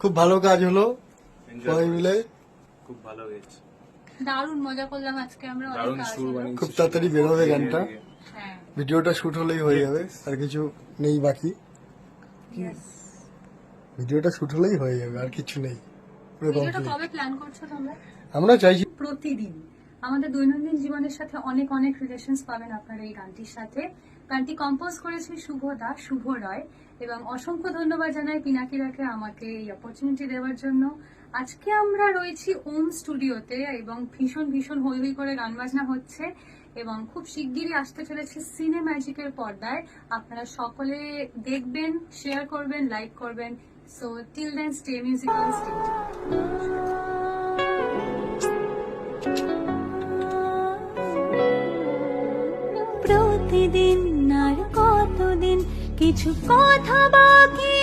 খুব ভালো কাজ হলো সবাই মিলে, খুব ভালো হয়েছে, দারুণ মজা করলাম আজকে আমরা, অনেক দারুণ কাজ সুর হলো। বানিয়েছি। খুব তাড়াতাড়ি বেরোবে গানটা, হ্যাঁ, ভিডিওটা শুট হলেই হয়ে যাবে, আর কিছু নেই বাকি। yes. ভিডিওটা শুট হলেই হয়ে যাবে, আর কিছু নেই, পুরো ভিডিওটা complete। কবে প্ল্যান করছো তোমরা? আমরা চাইছি প্রতিদিন আমাদের দৈনন্দিন জীবনের সাথে অনেক অনেক রিলেশনস পাবেন আপনারা এই গানটির সাথে। গানটি কম্পোজ করেছে শুভ দাস, শুভ রায়, এবং অসংখ্য ধন্যবাদ জানাই পিনাকিদাকে আমাকে এই অপরচুনিটি দেওয়ার জন্য। আজকে আমরা রয়েছি ওম স্টুডিওতে এবং ভীষণ ভীষণ হৈ হৈ করে গান বাজনা হচ্ছে, এবং খুব শিগগিরই আসতে চলেছে সিনে ম্যাজিকের পর্দায়। আপনারা সকলে দেখবেন, শেয়ার করবেন, লাইক করবেন। So till then stay musical, stay প্রতিদিন আর কতদিন কিছু কথা বাকি